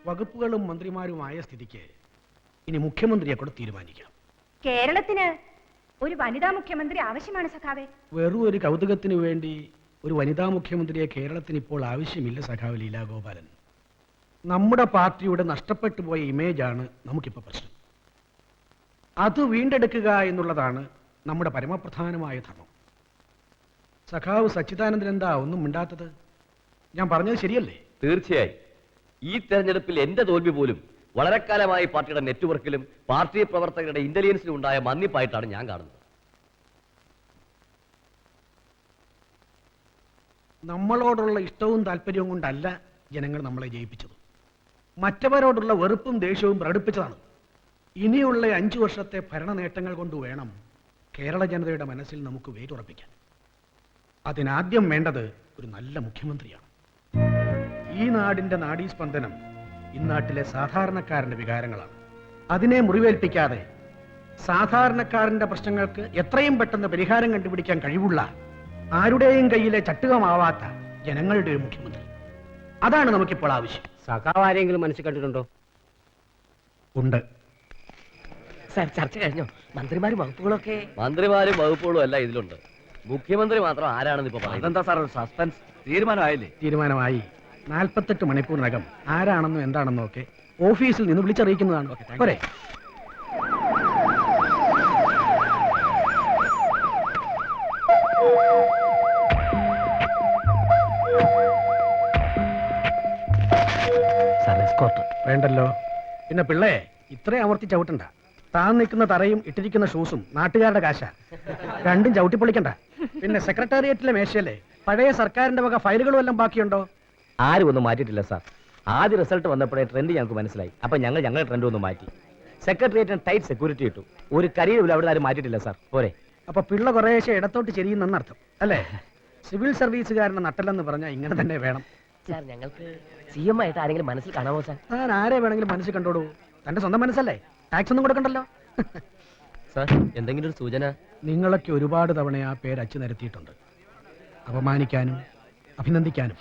വകുപ്പുകളും മന്ത്രിമാരുമായ സ്ഥിതിക്ക് ഇനി മുഖ്യമന്ത്രിയെ കൂടെ തീരുമാനിക്കാം. കേരളത്തിന് ഒരു വനിതാ മുഖ്യമന്ത്രി ആവശ്യമാണ് സഖാവേ. വെറും ഒരു കൗതുകത്തിന് വേണ്ടി ഒരു വനിതാ മുഖ്യമന്ത്രിയെ കേരളത്തിന് ഇപ്പോൾ ആവശ്യമില്ല സഖാവ് ലീലാഗോപാലൻ. നമ്മുടെ പാർട്ടിയുടെ നഷ്ടപ്പെട്ടു പോയ ഇമേജാണ് നമുക്കിപ്പോൾ പ്രശ്നം. അത് വീണ്ടെടുക്കുക എന്നുള്ളതാണ് നമ്മുടെ പരമപ്രധാനമായ ധർമ്മം. സഖാവ് സച്ചിദാനന്ദൻ എന്താ ഒന്നും മിണ്ടാത്തത്? ഞാൻ പറഞ്ഞത് ശരിയല്ലേ? തീർച്ചയായും ഈ തെരഞ്ഞെടുപ്പിൽ എന്റെ തോൽവി പോലും വളരെ കാലമായി പാർട്ടിയുടെ നെറ്റ്വർക്കിലും പാർട്ടി പ്രവർത്തകരുടെ ഇന്റലിജൻസിലും ഉണ്ടായ മന്നിപ്പായിട്ടാണ് ഞാൻ കാണുന്നത്. നമ്മളോടുള്ള ഇഷ്ടവും താല്പര്യവും കൊണ്ടല്ല ജനങ്ങൾ നമ്മളെ ജയിപ്പിച്ചത്. മറ്റവരോടുള്ള വെറുപ്പും ദേഷ്യവും പ്രകടിപ്പിച്ചതാണ്. ഇനിയുള്ള 5 വർഷത്തെ ഭരണ നേട്ടങ്ങൾ കൊണ്ട് വേണം കേരള ജനതയുടെ മനസ്സിൽ നമുക്ക് വേരുറപ്പിക്കാൻ. അതിനാദ്യം വേണ്ടത് ഒരു നല്ല മുഖ്യമന്ത്രിയാണ്. ഈ നാടിന്റെ നാഡീസ്പന്ദനം ഇന്നാട്ടിലെ സാധാരണക്കാരന്റെ വികാരങ്ങളാണ്. അതിനെ മുറിവേൽപ്പിക്കാതെ സാധാരണക്കാരന്റെ പ്രശ്നങ്ങൾക്ക് എത്രയും പെട്ടെന്ന് പരിഹാരം കണ്ടുപിടിക്കാൻ കഴിവുള്ള, ആരുടെയും കയ്യിലെ ചട്ടുകമാവാത്ത ജനങ്ങളുടെ ഒരു മുഖ്യമന്ത്രി. അതാണ് നമുക്കിപ്പോൾ ആവശ്യം. സഖാവ് ആരെങ്കിലും മനസ്സിൽ കണ്ടിട്ടുണ്ടോ? ഉണ്ട് സാർ. ചർച്ച കഴിഞ്ഞോ? മന്ത്രിമാരും വകുപ്പുകളും എല്ലാം ഇതിലുണ്ട്. മുഖ്യമന്ത്രി മാത്രം ആരാണെന്ന് ഇപ്പൊ പറയുന്നത്? അതെന്താ സാർ സസ്പെൻസ്? തീരുമാനമായില്ലേ? തീരുമാനമായി. 48 മണിക്കൂറിനകം ആരാണെന്നും എന്താണെന്നും ഒക്കെ ഓഫീസിൽ നിന്ന് വിളിച്ചറിയിക്കുന്നതാണ്. പോരെ? വേണ്ടല്ലോ. പിന്നെ പിള്ളേ ഇത്രയും അമർത്തി ചവിട്ടണ്ട. താൻ നിൽക്കുന്ന തറയും ഇട്ടിരിക്കുന്ന ഷൂസും നാട്ടുകാരുടെ കാശ. രണ്ടും ചവിട്ടി പൊളിക്കണ്ട. പിന്നെ സെക്രട്ടേറിയറ്റിലെ മേശയല്ലേ പഴയ സർക്കാരിന്റെ വക ഫയലുകളും എല്ലാം ബാക്കിയുണ്ടോ? ആരും ഒന്നും മാറ്റിയിട്ടില്ല സാർ. ആദ്യ റിസൾട്ട് വന്നപ്പോഴേ ട്രെൻഡ് ഞങ്ങൾക്ക് മനസ്സിലായി. അപ്പൊ ഞങ്ങളുടെ ട്രെൻഡ് ഒന്ന് മാറ്റി. സെക്രട്ടേറിയറ്റിന് ടൈറ്റ് സെക്യൂരിറ്റി ഇട്ടു. ഒരു കരിയിലും അവിടെ ആരും മാറ്റിയിട്ടില്ല സാർ. പോരെ? അപ്പൊ പിള്ള കുറേശ്ശെ ഇടത്തോട്ട് ചെരിയുന്നെന്നർത്ഥം അല്ലേ? സിവിൽ സർവീസുകാരനെ നട്ടല്ലെന്ന് പറഞ്ഞാൽ ഇങ്ങനെ തന്നെ വേണം സാർ. ഞങ്ങൾക്ക് CM ആയിട്ട് ആരെങ്കിലും മനസ്സിൽ കാണാമോ സാർ? താൻ ആരെ വേണമെങ്കിലും മനസ്സിൽ കണ്ടോളൂ. തന്റെ സ്വന്തം മനസ്സല്ലേ, ടാക്സ് ഒന്നും കൊടുക്കണ്ടല്ലോ. സാർ എന്തെങ്കിലും ഒരു സൂചന? നിങ്ങളൊക്കെ ഒരുപാട് തവണ ആ പേര് അച്ചു നിരത്തിയിട്ടുണ്ട്, അപമാനിക്കാനും അഭിനന്ദിക്കാനും.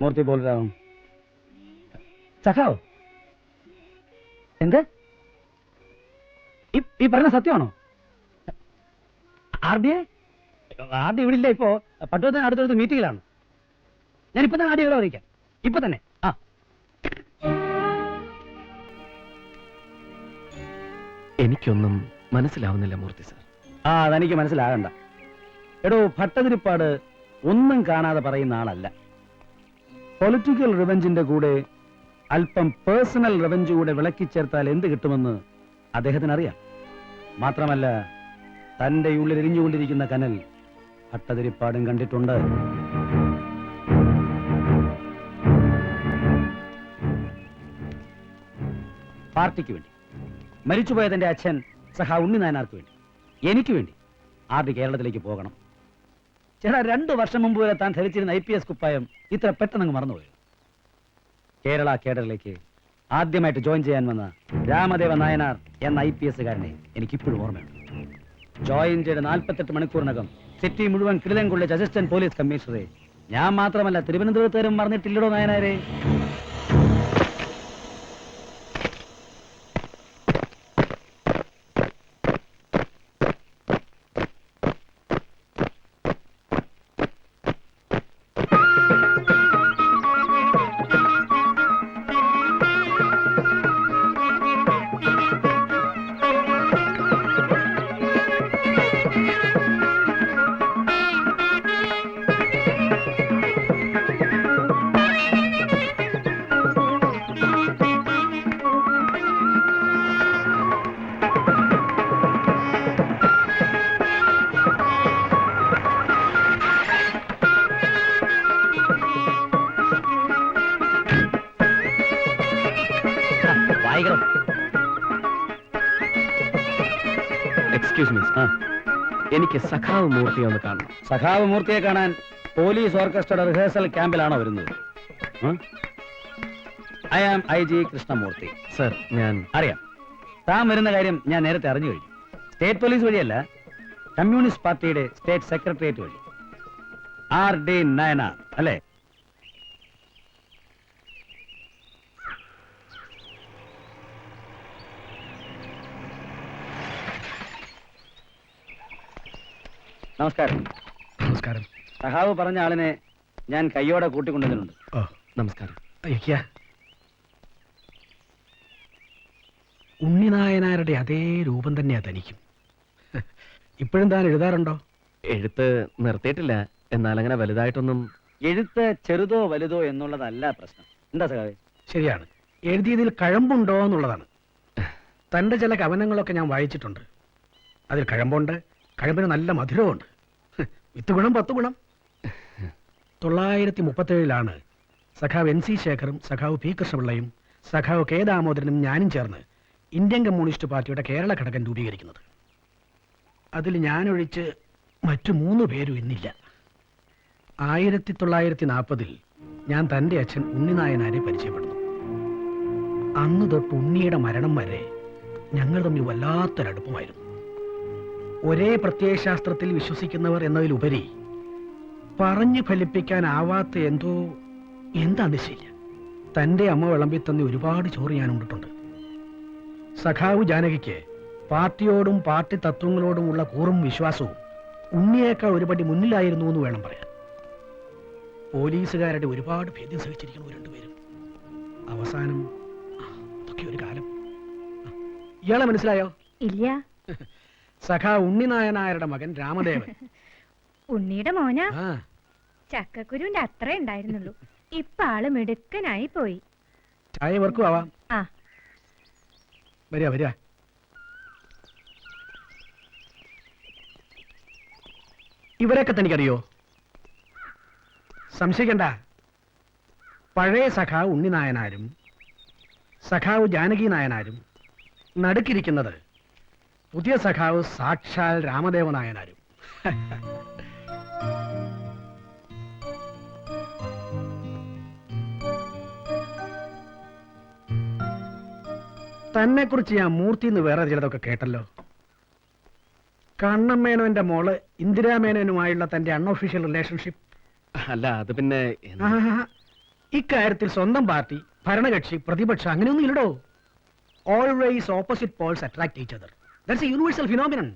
മൂർത്തി बोल रहा हूं. സഖാവ് എന്ത് ഈ പറഞ്ഞ സത്യമാണോ? ആർഡി ഇവിടെ ഇല്ല. ഇപ്പോ പട്ടണത്തിന് അടുത്തടുത്ത് മീറ്റിംഗിലാണ്. ഞാൻ ഇപ്പൊ തന്നെ ആദ്യം അറിയിക്കാം. ഇപ്പൊ തന്നെ. എനിക്കൊന്നും മനസ്സിലാവുന്നില്ല മൂർത്തി സാർ. അതെനിക്ക് മനസ്സിലാകണ്ട. എടോ, ഭട്ടതിരിപ്പാട് ഒന്നും കാണാതെ പറയുന്ന ആളല്ല. പൊളിറ്റിക്കൽ റിവെഞ്ചിന്റെ കൂടെ അല്പം പേഴ്സണൽ റിവെഞ്ച് കൂടെ വിളക്കിച്ചേർത്താൽ എന്ത് കിട്ടുമെന്ന് അദ്ദേഹത്തിന് അറിയാം. മാത്രമല്ല, തന്റെ ഉള്ളിൽ എരിഞ്ഞുകൊണ്ടിരിക്കുന്ന കനൽ ഭട്ടതിരിപ്പാടും കണ്ടിട്ടുണ്ട്. പാർട്ടിക്ക് വേണ്ടി, മരിച്ചുപോയ തന്റെ അച്ഛൻ സഹ ഉണ്ണി നായനാർക്ക് വേണ്ടി, എനിക്ക് വേണ്ടി ആർഡി കേരളത്തിലേക്ക് പോകണം. ചേട്ടാ, 2 വർഷം മുമ്പ് വരെ താൻ ധരിച്ചിരുന്ന IPS കുപ്പായം ഇത്ര പെട്ടെന്ന് മറന്നുപോയി. കേരള കേഡറിലേക്ക് ആദ്യമായിട്ട് ജോയിൻ ചെയ്യാൻ വന്ന രാമദേവ നായനാർ എന്ന IPSകാരനെ എനിക്കിപ്പോഴും ഓർമ്മയുണ്ട്. ജോയിൻ ചെയ്ത് 48 മണിക്കൂറിനകം സിറ്റി മുഴുവൻ കിടിലം കൊള്ളിച്ച അസിസ്റ്റന്റ് പോലീസ് കമ്മീഷണറെ ഞാൻ മാത്രമല്ല തിരുവനന്തപുരത്തുകാരും മറന്നിട്ടില്ലടോ നായനാരെ. ടൈഗർ എക്സ്ക്യൂസ് മീ എനിക്ക് സഖാവ് മൂർത്തി ഒന്ന് കാണണം. സഖാവ് മൂർത്തിയെ കാണാൻ പോലീസ് ഓർക്കസ്ട്രയുടെ റിഹേഴ്സൽ ക്യാമ്പിലാണോ വരുന്നത്? I am IG Krishnamurthy. Sir, ഞാൻ അറിയാം, താൻ വരുന്ന കാര്യം ഞാൻ നേരത്തെ അറിഞ്ഞു കഴിഞ്ഞു. സ്റ്റേറ്റ് പോലീസ് വഴിയല്ല, കമ്മ്യൂണിസ്റ്റ് പാർട്ടിയുടെ സ്റ്റേറ്റ് സെക്രട്ടേറിയറ്റ് വഴി. RD നയനാർ അല്ലേ? നമസ്കാരം. നമസ്കാരം. സഹാവ് പറഞ്ഞ ആളിനെ ഞാൻ കയ്യോടെ കൂട്ടിക്കൊണ്ടുവന്നിട്ടുണ്ട്. ഓ, നമസ്കാരം. ഇരിക്കുക. ഉണ്ണിനായനാരുടെ അതേ രൂപം തന്നെയാ തനിക്കും. ഇപ്പോഴും താൻ എഴുതാറുണ്ടോ? എഴുത്ത് നിർത്തിയിട്ടില്ല, എന്നാൽ അങ്ങനെ വലുതായിട്ടൊന്നും. എഴുത്ത് ചെറുതോ വലുതോ എന്നുള്ളതല്ല പ്രശ്നം. എന്താ സഹാവേ? ശരിയാണ്, എഴുതിയതിൽ കഴമ്പുണ്ടോ എന്നുള്ളതാണ്. തൻ്റെ ചില കവനങ്ങളൊക്കെ ഞാൻ വായിച്ചിട്ടുണ്ട്. അതിൽ കഴമ്പുണ്ട്, കഴമ്പിന് നല്ല മധുരമുണ്ട്. 10 ഗുണം 10 ഗുണം. 937 സഖാവ് NC ശേഖറും സഖാവ് P കൃഷ്ണപിള്ളയും സഖാവ് K ദാമോദരനും ഞാനും ചേർന്ന് ഇന്ത്യൻ കമ്മ്യൂണിസ്റ്റ് പാർട്ടിയുടെ കേരള ഘടകം രൂപീകരിക്കുന്നത്. അതിൽ ഞാനൊഴിച്ച് മറ്റു 3 പേരും ഇന്നില്ല. 1940 ഞാൻ തൻ്റെ അച്ഛൻ ഉണ്ണിനായനാരെ പരിചയപ്പെടുന്നു. അന്ന് തൊട്ട് ഉണ്ണിയുടെ മരണം വരെ ഞങ്ങൾ തമ്മിൽ വല്ലാത്തൊരടുപ്പമായിരുന്നു. ഒരേ പ്രത്യയശാസ്ത്രത്തിൽ വിശ്വസിക്കുന്നവർ എന്നതിലുപരി പറഞ്ഞു ഫലിപ്പിക്കാനാവാത്ത എന്താ നിശ്ചയില്ല. തൻ്റെ അമ്മ വിളമ്പി തന്ന ഒരുപാട് ചോറ് ഞാൻ ഉണ്ടിട്ടുണ്ട്. സഖാവ് ജാനകിക്ക് പാർട്ടിയോടും പാർട്ടി തത്വങ്ങളോടുമുള്ള കൂറും വിശ്വാസവും ഉണ്ണിയേക്കാൾ ഒരുപടി മുന്നിലായിരുന്നു എന്ന് വേണം പറയാൻ. പോലീസുകാരുടെ ഒരുപാട് ഭേദ്യം സഹിച്ചിരിക്കുന്നു രണ്ടുപേരും. അവസാനം അതൊക്കെ ഒരു കാലം. ഇയാളെ മനസ്സിലായോ? ഇല്ല. സഖാ ഉണ്ണിനായനായരുടെ മകൻ രാമദേവൻ. ഉണ്ണിയുടെ മോന ആ, ചക്കക്കുരുവിന്റെ അത്രേ ഉണ്ടായിരുന്നുള്ളൂ. ഇപ്പൊ ആള് മിടുക്കനായി പോയി. ചായ വർക്കും ആവാം. ആ, വരിക. ഇവരൊക്കെ തനിക്കറിയോ? സംശയിക്കണ്ട. പഴയ സഖാവ് ഉണ്ണിനായനാരും സഖാവ് ജാനകി നായനാരും നടുക്കിരിക്കുന്നത് പുതിയ സഖാവ് സാക്ഷാൽ രാമദേവ നായനാരും. തന്നെ കുറിച്ച് ഞാൻ മൂർത്തി എന്ന് വേറെ ചിലതൊക്കെ കേട്ടല്ലോ. കണ്ണമ്മേനോന്റെ മോള് ഇന്ദിരാമേനോനുമായുള്ള തന്റെ അൺഒഫീഷ്യൽ റിലേഷൻഷിപ്പ്. അല്ല, അത് പിന്നെ ഇക്കാര്യത്തിൽ സ്വന്തം പാർട്ടി, ഭരണകക്ഷി, പ്രതിപക്ഷം അങ്ങനെയൊന്നും ഇല്ലടോ. Always opposite poles attract each other. That's a universal phenomenon.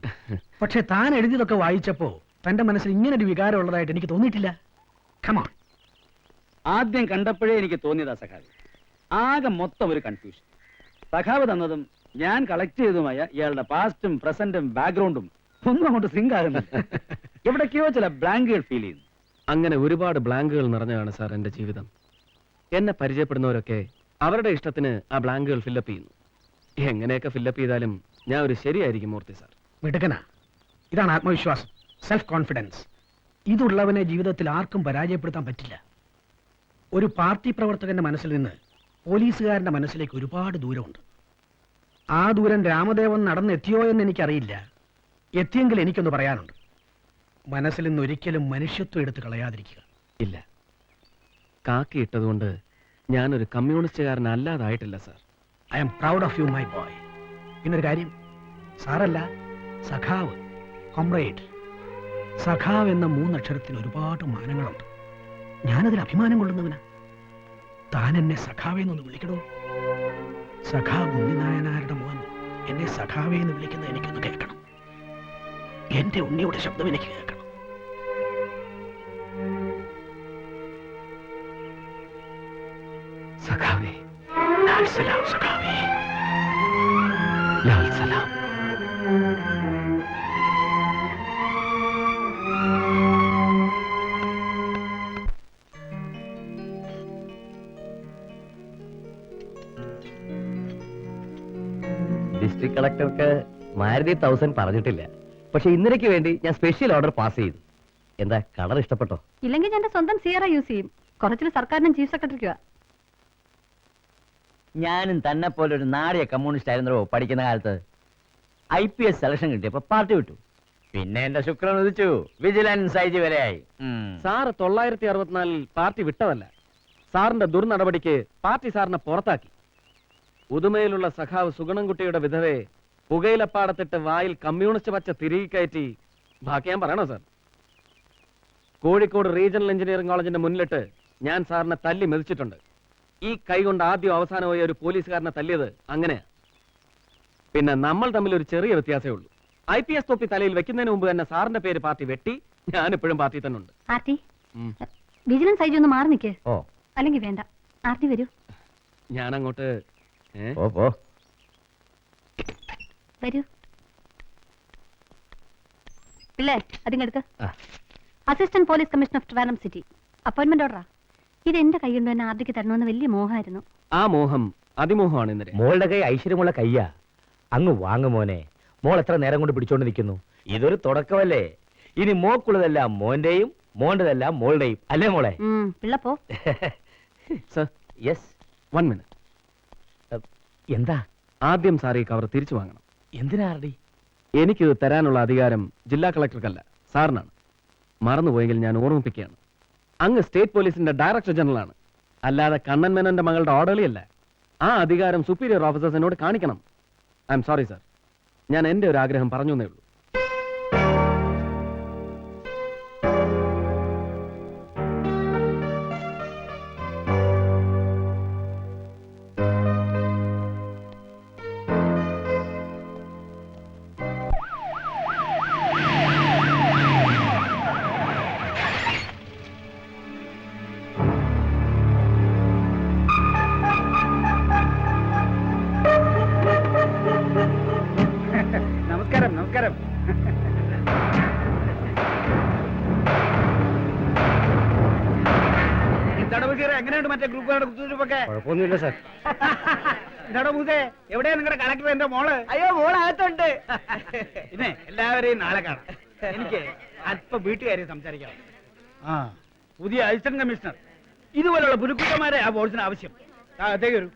പക്ഷെ താൻ എഴുതിയതൊക്കെ വായിച്ചപ്പോ തന്റെ മനസ്സിൽ ഇങ്ങനെ ഒരു വികാരം ഉള്ളതായിട്ട് എനിക്ക് തോന്നിയിട്ടില്ല. കമോൺ. ആദ്യം കണ്ടപ്പോഴേ എനിക്ക് തോന്നിയതാ സഖാവ്. ആകെ മൊത്തം ഒരു കൺഫ്യൂഷൻ. സഖാവ് തന്നതും ഞാൻ കളക്ട് ചെയ്തതുമായ ഇയാളുടെ പാസ്റ്റും പ്രസന്റും ബാക്ക്ഗ്രൗണ്ടും ഒന്നും അങ്ങോട്ട് സിങ്ക് ആകുന്നില്ല. എവിടേക്കോ ചില ബ്ലാങ്കുകൾ ഫീൽ ചെയ്യുന്നു. അങ്ങനെ ഒരുപാട് ബ്ലാങ്കുകൾ നിറഞ്ഞതാണ് സാർ എന്റെ ജീവിതം. എന്നെ പരിചയപ്പെടുന്നവരൊക്കെ അവരുടെ ഇഷ്ടത്തിന് ആ ബ്ലാങ്കുകൾ ഫില്ലപ്പ് ചെയ്യുന്നു. എങ്ങനെയൊക്കെ ഫില്ലപ്പ് ചെയ്താലും ഞാൻ ഒരു ശരിയായിരിക്കും മൂർത്തി സാർ. മിടുക്കനാ. ഇതാണ് ആത്മവിശ്വാസം, സെൽഫ് കോൺഫിഡൻസ്. ഇതുള്ളവനെ ജീവിതത്തിൽ ആർക്കും പരാജയപ്പെടുത്താൻ പറ്റില്ല. ഒരു പാർട്ടി പ്രവർത്തകന്റെ മനസ്സിൽ നിന്ന് പോലീസുകാരന്റെ മനസ്സിലേക്ക് ഒരുപാട് ദൂരമുണ്ട്. ആ ദൂരം രാമദേവൻ നടന്നെത്തിയോ എന്ന് എനിക്കറിയില്ല. എത്തിയെങ്കിൽ എനിക്കൊന്ന് പറയാനുണ്ട്. മനസ്സിൽ നിന്ന് ഒരിക്കലും മനുഷ്യത്വം എടുത്ത് കളയാതിരിക്കുക. ഇല്ല, കാക്കി ഇട്ടതുകൊണ്ട് ഞാനൊരു കമ്മ്യൂണിസ്റ്റുകാരനല്ലാതായിട്ടില്ല sir. I am proud of you my boy. പിന്നൊരു കാര്യം, സാറല്ല, സഖാവ്, കോമ്രേഡ്. സഖാവ് എന്ന 3 അക്ഷരത്തിന് ഒരുപാട് മാനങ്ങളുണ്ട്. ഞാനതിൽ അഭിമാനം കൊള്ളുന്നവനാ. താൻ എന്നെ സഖാവേന്നൊന്ന് വിളിക്കണോ? സഖാവ് ഉണ്ണിനായനാരുടെ മോൻ എന്നെ സഖാവേ എന്ന് വിളിക്കുന്നത് എനിക്കൊന്ന് കേൾക്കണം. എന്റെ ഉണ്ണിയുടെ ശബ്ദം എനിക്ക് കേൾക്കണം. സഖാവേ, ലാൽ സലാം സഖാവേ. ലാൽ സലാം. ഡിസ്ട്രിക്ട് കളക്ടർക്ക് മാരുതി 1000 പറഞ്ഞിട്ടില്ല. പക്ഷെ ഇന്നലേക്ക് വേണ്ടി ഞാൻ സ്പെഷ്യൽ ഓർഡർ പാസ് ചെയ്തു. എന്താ, കളർ ഇഷ്ടപ്പെട്ടോ? ഇല്ലെങ്കിൽ ഞാൻ സ്വന്തം സിയറ യൂസ് ചെയ്യും. കുറച്ചിൽ സർക്കാരിനും ചീഫ് സെക്രട്ടറിക്കുവാ. ഞാനും തന്നെ പോലെ ഒരു നാടിയ കമ്മ്യൂണിസ്റ്റ് ആയിരുന്നോ പഠിക്കുന്ന കാലത്ത്. IPS സെലക്ഷൻ കിട്ടിയപ്പോ പാർട്ടി വിട്ടു. പിന്നെ എന്റെ ശുക്രൻ ഉദിച്ചു, വിജിലൻസ് IG വരെയായി. സാറ് 964 പാർട്ടി വിട്ടതല്ല, സാറിന്റെ ദുർനടപടിക്ക് പാർട്ടി സാറിനെ പുറത്താക്കി. പുതുമയിലുള്ള സഖാവ് സുഗണൻകുട്ടിയുടെ വിധവയെ പുകയിലപ്പാടത്തിട്ട് വായിൽ കമ്മ്യൂണിസ്റ്റ് പച്ച തിരികെ കയറ്റി. ബാക്കി ഞാൻ പറയണോ സാർ? കോഴിക്കോട് റീജിയണൽ എഞ്ചിനീയറിംഗ് കോളേജിന്റെ മുന്നിലിട്ട് ഞാൻ സാറിനെ തല്ലി മെതിച്ചിട്ടുണ്ട്. ഈ കൈ കൊണ്ട് ആദ്യം അവസാനമായി ഒരു പോലീസുകാരനെ തല്ലിയത് അങ്ങനെയാ. പിന്നെ നമ്മൾ തമ്മിൽ ഒരു ചെറിയ വ്യത്യാസമേ ഉള്ളൂ. IPS തൊപ്പി തലയിൽ വെക്കുന്നതിന് മുമ്പ് തന്നെ സാറിന്റെ പേര് പാർട്ടി വെട്ടി. ഞാൻ ഇപ്പോഴും പാർട്ടി തന്നെ ഉണ്ട്. ആർത്തി, വിജിലൻസ് IG ഒന്ന് മാറി നിൽക്കേ, ഓ അല്ലെങ്കിൽ വേണ്ട. ആർത്തി വരൂ. ഞാൻ അങ്ങോട്ട് ഓ പോ. വരൂ. പിള്ളേ അതിങ്ങെടുക്ക്. Assistant police commissioner of Trivandrum city, appointment ഓർഡറാ. ഇത് എന്റെ കൈ കൊണ്ട് തന്നെ ആർട്ടിക്ക് തരണമെന്ന് വലിയ മോഹമായിരുന്നു. ആ മോഹം അതിമോഹമാണ് ഇന്നലെ. മോളുടെ കൈ ഐശ്വര്യമുള്ള കയ്യാ. അങ്ങ് വാങ്ങു മോനെ. മോൾ എത്ര നേരം കൊണ്ട് പിടിച്ചോണ്ട് നിൽക്കുന്നു? ഇതൊരു തുടക്കമല്ലേ. ഇനി മോക്കുള്ളതെല്ലാം മോന്റെയും മോണ്ടതെല്ലാം മോളുടെയും, അല്ലേ മോളെ? പിള്ളപ്പോ. Sir, yes. 1 മിനിറ്റ്. എന്താ? ആദ്യം സാർ ഈ കവർ തിരിച്ചു വാങ്ങണം. എന്തിനാ ആർഡി? എനിക്കിത് തരാനുള്ള അധികാരം ജില്ലാ കളക്ടർക്കല്ല, സാറിനാണ്. മറന്നുപോയെങ്കിൽ ഞാൻ ഓർമ്മിപ്പിക്കുകയാണ്. അങ്ങ് സ്റ്റേറ്റ് പോലീസിന്റെ ഡയറക്ടർ ജനറൽ ആണ്, അല്ലാതെ കണ്ണൻ മേനോന്റെ മകളുടെ ഓർഡറിയല്ല. ആ അധികാരം സുപ്പീരിയർ ഓഫീസേഴ്സിനോട് കാണിക്കണം. ഐ എം സോറി സാർ, ഞാൻ എന്റെ ഒരു ആഗ്രഹം പറഞ്ഞു എന്നേ ഉള്ളൂ. നമസ്കാരം. നമസ്കാരം. എന്താടോ ബഷീറേ, എങ്ങനെയുണ്ട് മറ്റേ ഗ്രൂപ്പുകാരുടെ കുത്തുതിരിപ്പൊക്കെ? കുഴപ്പമൊന്നുമില്ല സാർ. എന്താടോ മൂസേ, എവിടെയാ നിങ്ങളുടെ കളക്ടർ? എന്റെ മോള്. അയ്യോ മോളകത്തുണ്ട്. പിന്നെ എല്ലാവരെയും നാളെ കാണാം. എനിക്ക് അല്പം വീട്ടുകാരെ സംസാരിക്കണം. ആ, പുതിയ അസിസ്റ്റന്റ് കമ്മീഷണർ ഇതുപോലുള്ള പുരുക്കുട്ടന്മാരെ ആ ബോർഡ്സിന് ആവശ്യം. അതേക്ക് വരൂ.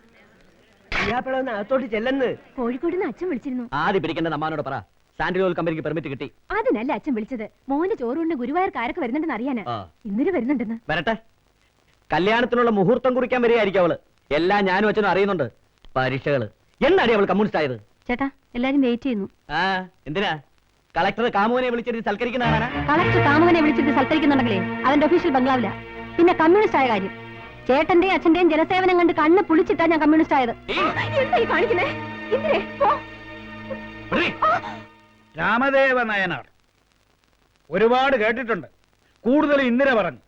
അകത്തോട്ട് ചെല്ലെന്ന്. കോഴിക്കോട് നിന്ന് അച്ഛൻ വിളിച്ചിരുന്നു. ആദ്യം പിടിക്കേണ്ട നമ്മാനോട് പറ. സാൻഡിലോൾ കമ്പനിക്ക് പെർമിറ്റ് കിട്ടി. അതിനല്ല അച്ഛൻ വിളിച്ചത്, മോന്റെ ചോറുകൊണ്ട് ഗുരുവായൂർക്ക് ആരൊക്കെ വരുന്നുണ്ടെന്ന് അറിയാനാ. ഇന്നലെ വരുന്നുണ്ടെന്ന്. വരട്ടെ. കല്യാണത്തിനുള്ള മുഹൂർത്തം കുറിക്കാൻ വരികയായിരിക്കും അവള്. എല്ലാം ഞാനും അച്ഛനും അറിയുന്നുണ്ട്. പരീക്ഷകള് എന്നാടി അവൾ കമ്മ്യൂണിസ്റ്റ് ആയത്? ചേട്ടാ, എല്ലാരും വെയിറ്റ് ചെയ്യുന്നു. ആ എന്തിനാ? കളക്ടർ കാമുവിനെ വിളിച്ചിട്ട് സൽക്കരിക്കുന്നതാണ്. കളക്ടർ കാമുകനെ വിളിച്ചിട്ട് സൽക്കരിക്കുന്നുണ്ടെങ്കിലേ അതിന്റെ ഒഫീഷ്യൽ ബംഗ്ലാവില്ല. പിന്നെ കമ്മ്യൂണിസ്റ്റ് ആയ കാര്യം, ചേട്ടന്റെയും അച്ഛന്റെയും ജനസേവനം കണ്ട് കണ്ണ് പുളിച്ചിട്ടാ ഞാൻ കമ്മ്യൂണിസ്റ്റ് ആയത്. എന്തായി കാണിക്കുന്നേ? ഇന്ദ്രേ, പോ. രാമദേവ നായനാർ ഒരുപാട് കേട്ടിട്ടുണ്ട്, കൂടുതൽ ഇന്ദിര പറഞ്ഞു.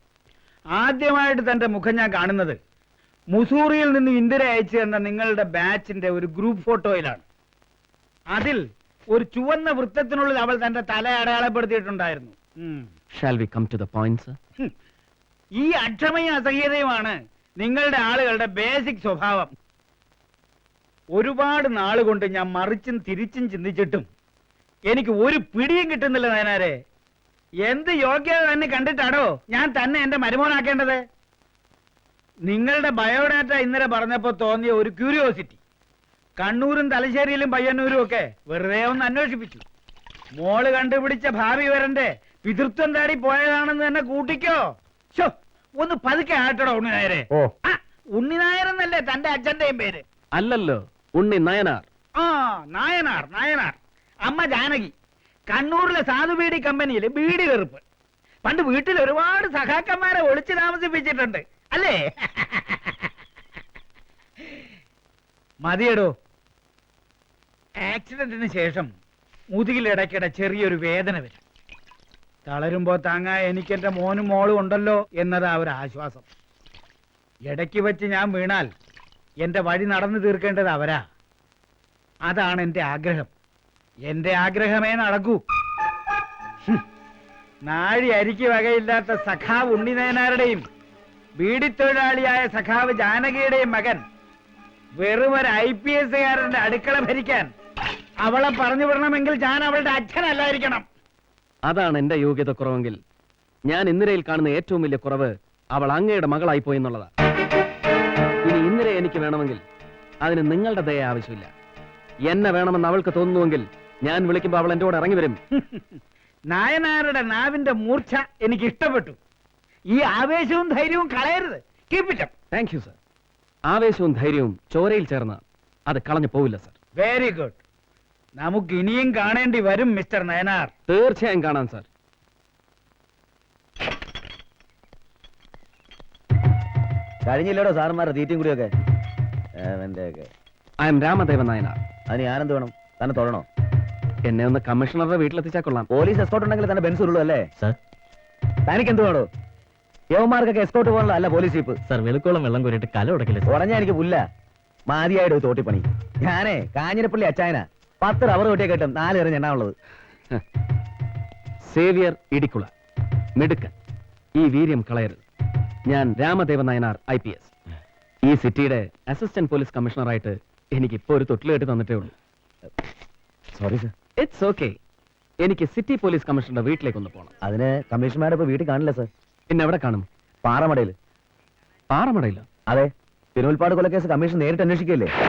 ആദ്യമായിട്ട് തന്റെ മുഖം ഞാൻ കാണുന്നത് മുസൂറിയിൽ നിന്ന് ഇന്ദിര അയച്ചു തന്ന നിങ്ങളുടെ ബാച്ചിന്റെ ഒരു ഗ്രൂപ്പ് ഫോട്ടോയിലാണ്. അതിൽ ഒരു ചുവന്ന വൃത്തത്തിനുള്ളിൽ അവൾ തന്റെ തല അടയാളപ്പെടുത്തിയിട്ടുണ്ടായിരുന്നു. Shall we come to the point sir? ഈ അക്ഷമയും അസഹ്യതയുമാണ് നിങ്ങളുടെ ആളുകളുടെ ബേസിക് സ്വഭാവം. ഒരുപാട് നാളുകൊണ്ട് ഞാൻ മറിച്ചും തിരിച്ചും ചിന്തിച്ചിട്ടും എനിക്ക് ഒരു പിടിയും കിട്ടുന്നില്ല നയനാരെ. എന്ത് യോഗ്യത തന്നെ കണ്ടിട്ടാണോ ഞാൻ തന്നെ എന്റെ മരുമോനാക്കേണ്ടത്? നിങ്ങളുടെ ബയോഡാറ്റ ഇന്നലെ പറഞ്ഞപ്പോ തോന്നിയ ഒരു ക്യൂരിയോസിറ്റി കണ്ണൂരും തലശ്ശേരിയിലും പയ്യന്നൂരും ഒക്കെ വെറുതെ ഒന്ന് അന്വേഷിപ്പിച്ചു. മോള് കണ്ടുപിടിച്ച ഭാവി വരന്റെ പിതൃത്വം തേടി പോയതാണെന്ന് തന്നെ കൂട്ടിക്കോ. ഒന്ന് പതുക്കെ ആട്ടടോ ഉണ്ണിനായരെ. ഉണ്ണിനായരെന്നല്ലേ തന്റെ അച്ഛന്റെയും പേര്? അല്ലല്ലോ, ഉണ്ണി നയനാർ. ആ, നായനാർ. നായനാർ. അമ്മ ജാനകി. കണ്ണൂരിലെ സാധുബീഡി കമ്പനിയിൽ ബീഡി വെറുപ്പ്. പണ്ട് വീട്ടിൽ ഒരുപാട് സഖാക്കന്മാരെ ഒളിച്ചു താമസിപ്പിച്ചിട്ടുണ്ട് അല്ലേ? മതിയടോ. ആക്സിഡന്റിന് ശേഷം മുതുകിലിടയ്ക്കിടെ ചെറിയൊരു വേദന വരും. തളരുമ്പോ താങ്ങാൻ എനിക്ക് എന്റെ മോനും മോളും ഉണ്ടല്ലോ എന്നതാ ഒരു ആശ്വാസം. ഇടയ്ക്ക് വെച്ച് ഞാൻ വീണാൽ എന്റെ വഴി നടന്നു തീർക്കേണ്ടത് അവരാ. അതാണ് എന്റെ ആഗ്രഹം. എന്റെ ആഗ്രഹമേ നടക്കൂ. നാഴി അരിക്ക് വകയില്ലാത്ത സഖാവ് ഉണ്ണിനയനാരുടെയും ബീഡിത്തൊഴിലാളിയായ സഖാവ് ജാനകിയുടെയും മകൻ വെറും ഒരു IPS കാരന്റെ അടുക്കള ഭരിക്കാൻ അവളെ പറഞ്ഞു വിടണമെങ്കിൽ ഞാൻ അവളുടെ അച്ഛനല്ലായിരിക്കണം. അതാണ് എന്റെ യോഗ്യത കുറവെങ്കിൽ ഞാൻ ഇന്ദിരയിൽ കാണുന്ന ഏറ്റവും വലിയ കുറവ് അവൾ അങ്ങയുടെ മകളായി പോയി എന്നുള്ളതാ. ഇനി ഇന്ദിര എനിക്ക് വേണമെങ്കിൽ അതിന് നിങ്ങളുടെ ദയ ആവശ്യമില്ല. എന്നെ വേണമെന്ന് അവൾക്ക് തോന്നുന്നുവെങ്കിൽ ഞാൻ വിളിക്കുമ്പോൾ അവൾ എന്റെ കൂടെ ഇറങ്ങി വരും. നായനാരുടെ നാവിന്റെ മൂർച്ച എനിക്ക് ഇഷ്ടപ്പെട്ടു. ഈ ആവേശവും ധൈര്യവും കളയരുത്. Keep it up. Thank you sir. ആവേശവും ധൈര്യവും ചോരയിൽ ചേർന്ന് അത് കളഞ്ഞു പോവില്ല സർ. Very good. നമുക്ക് ഇനിയും കാണേണ്ടി വരും മിസ്റ്റർ നയനാർ. തീർച്ചയായും കാണാം സർ. കഴിഞ്ഞില്ലടോ സാറന്മാരുടെ തീറ്റയും കൂടിയൊക്കെ ഒക്കെ. I M Ramadevan Nayanar. അതിന് ഞാനെന്ത് വേണം? തന്നെ തൊഴണോ? എന്നെ ഒന്ന് കമ്മീഷണറുടെ വീട്ടിലെത്തിച്ചാൽ കൊള്ളാം. പോലീസ് എസ്കോട്ട് ഉണ്ടെങ്കിൽ തന്നെ ബെൻസ് ഉള്ളൂ അല്ലേ സാർ? തനിക്ക് എന്ത് വേണോ? യവന്മാർക്കൊക്കെ എസ്കോട്ട് പോകാനുള്ള അല്ല പോലീസ് ജീപ്പ്. സാർ വെളുക്കോളം വെള്ളം കോരിയിട്ട് കല ഉടക്കില്ല. ഉടഞ്ഞ എനിക്ക് പുല്ല മാതിയായിട്ട് തോട്ടിപ്പണി. ഞാനേ കാഞ്ഞിരപ്പള്ളി അച്ചായന 10 റബ്ബർ വെട്ടിയെ കേട്ടും 4 എറിഞ്ഞ എണ്ണ ഉള്ളത്. സേവിയർ ഇടിക്കുള മിടുക്കൻ. ഈ വീര്യം കളയരുത്. ഞാൻ രാമദേവൻ നായനാർ IPS. ഈ സിറ്റിയുടെ അസിസ്റ്റന്റ് പോലീസ് കമ്മീഷണറായിട്ട് എനിക്ക് ഇപ്പോ ഒരു തൊട്ടിൽ കെട്ടി തന്നിട്ടേ ഉള്ളൂ. Sorry sir. It's okay. എനിക്ക് സിറ്റി പോലീസ് കമ്മീഷണറുടെ വീട്ടിലേക്ക് ഒന്ന് പോകണം. അതിന് കമ്മീഷണർമാരെ ഇപ്പൊ വീട്ടിൽ കാണില്ല സർ. പിന്നെ എവിടെ കാണും? പാറമടയിൽ. പാറമടയിലോ? അതെ, തിരുവൽപ്പാട് കൊലക്കേസ് കമ്മീഷൻ നേരിട്ട് അന്വേഷിക്കല്ലേ.